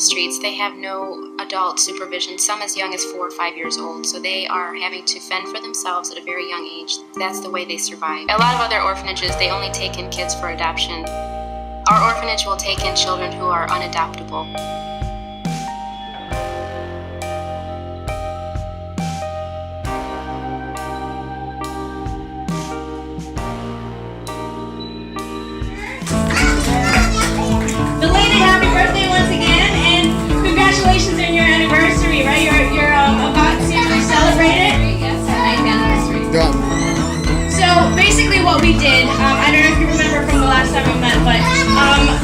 streets. They have no adult supervision, some as young as 4 or 5 years old, so they are having to fend for themselves at a very young age. That's the way they survive. A lot of other orphanages, they only take in kids for adoption. Our orphanage will take in children who are unadoptable. Belated happy birthday once again, and congratulations on your anniversary, right? You're about to celebrate it? Yes, 9th anniversary. So basically what we did, I don't know if you remember from the last time we met, but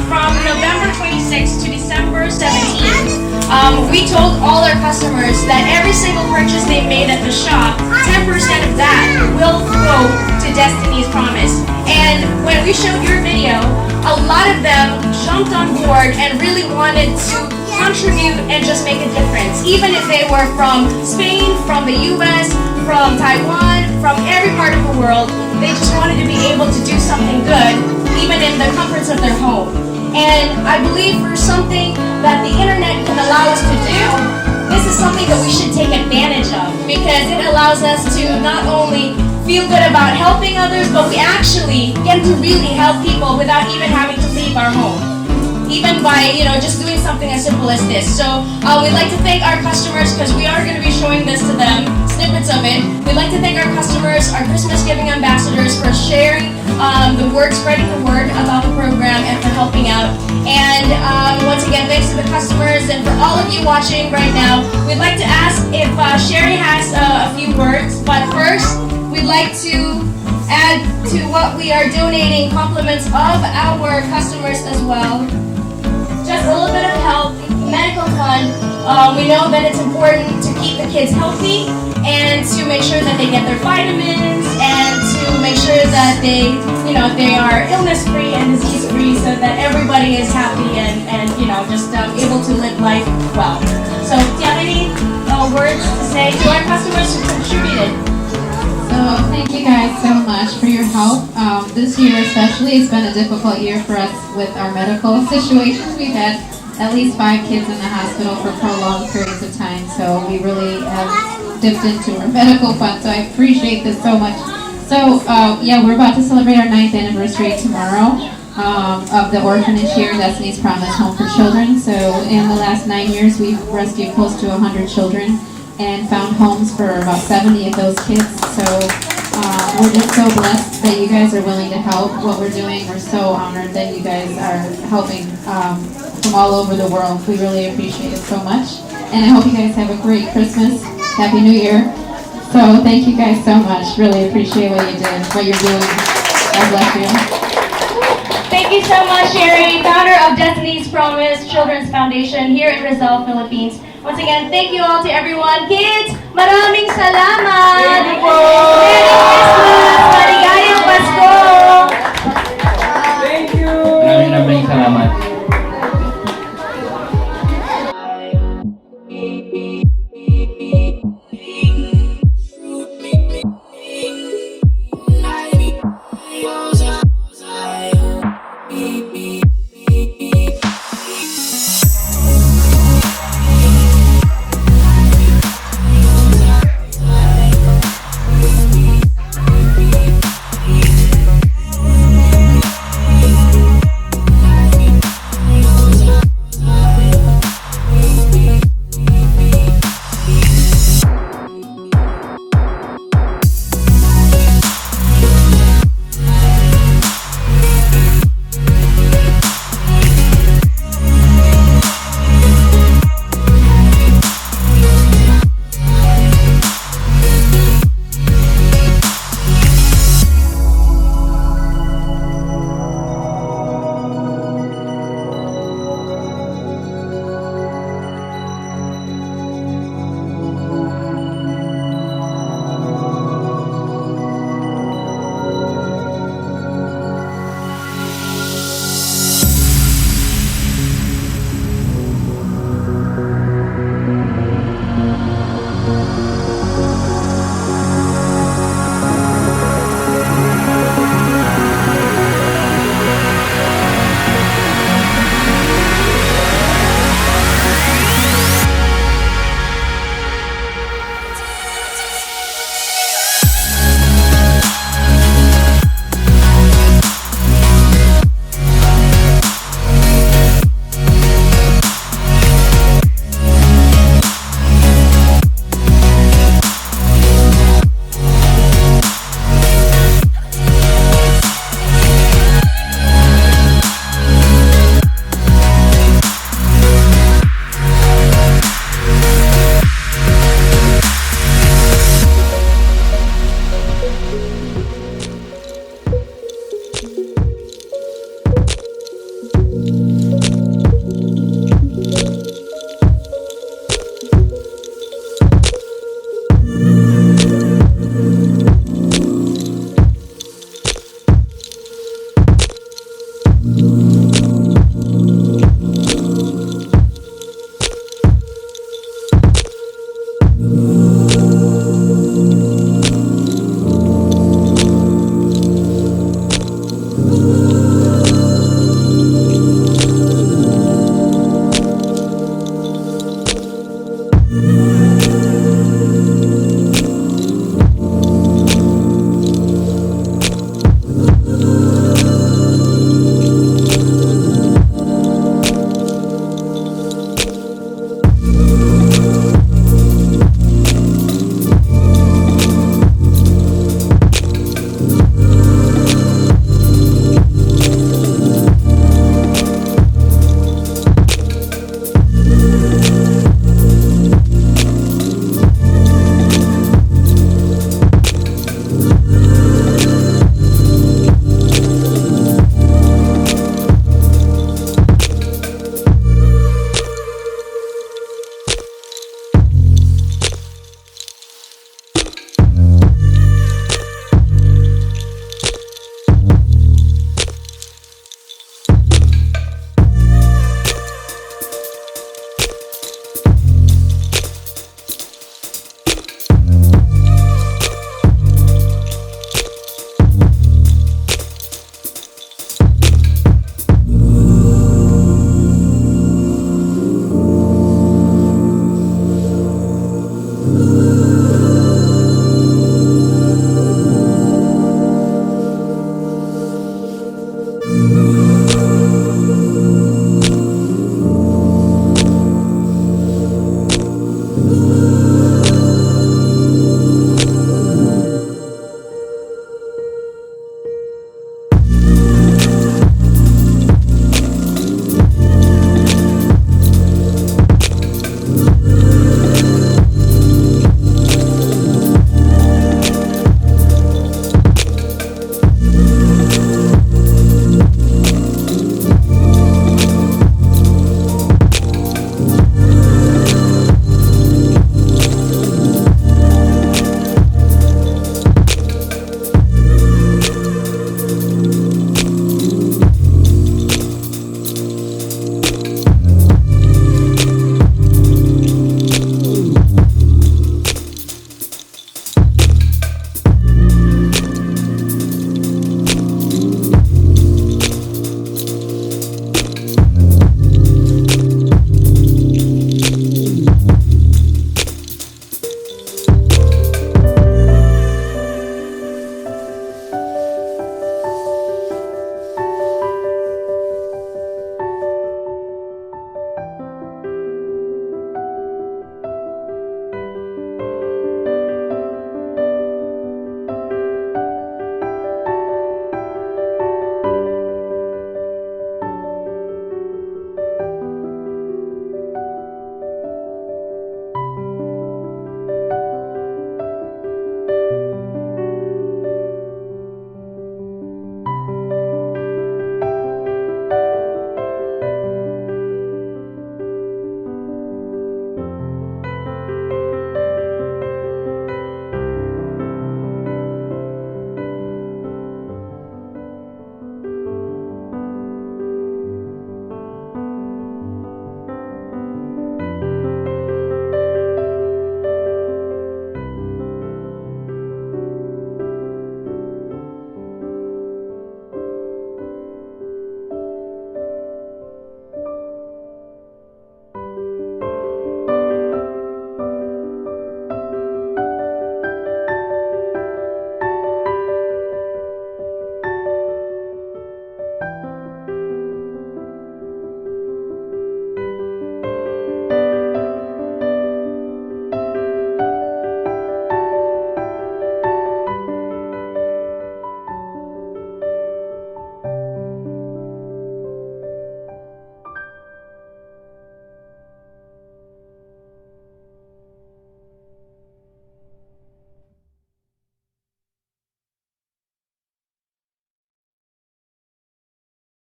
from November 26th to December 17th, we told all our customers that every single purchase they made at the shop, 10% of that will go to Destiny's Promise. And when we showed your video, a lot of them jumped on board and really wanted to contribute and just make a difference. Even if they were from Spain, from the US, from Taiwan, from every part of the world, they just wanted to be able to do something good, even in the comforts of their home. And I believe for something that the internet can allow us to do, this is something that we should take advantage of, because it allows us to not only feel good about helping others, but we actually get to really help people without even having to leave our home. Even by, just doing something as simple as this. So we'd like to thank our customers, because we are going to be showing this to them, snippets of it. We'd like to thank our customers, our Christmas Giving Ambassadors, for sharing the word, spreading the word about the program and for helping out. And once again, thanks to the customers, and for all of you watching right now, we'd like to ask if Sherry has a few words. But first, we'd like to add to what we are donating compliments of our customers as well. Just a little bit of help, medical fund. We know that it's important to keep the kids healthy and to make sure that they get their vitamins and to make sure that they are illness-free and disease-free, so that everybody is happy and just able to live life well. So do you have any words to say to our customers who contributed? So thank you guys so much for your help. This year especially, it's been a difficult year for us with our medical situations. We've had at least 5 kids in the hospital for prolonged periods of time, so we really have dipped into our medical fund, so I appreciate this so much. So yeah, we're about to celebrate our 9th anniversary tomorrow of the orphanage here, Destiny's Promise Home for Children. So in the last 9 years, we've rescued close to 100 children and found homes for about 70 of those kids. So we're just so blessed that you guys are willing to help what we're doing. We're so honored that you guys are helping from all over the world. We really appreciate it so much. And I hope you guys have a great Christmas. Happy New Year. So thank you guys so much. Really appreciate what you did, what you're doing. God bless you. Thank you so much, Sherry, founder of Destiny's Promise Children's Foundation here in Rizal, Philippines. Once again, thank you all to everyone. Kids, maraming salamat! Merry Christmas! Maligayang Pasko! Thank you! Maraming salamat.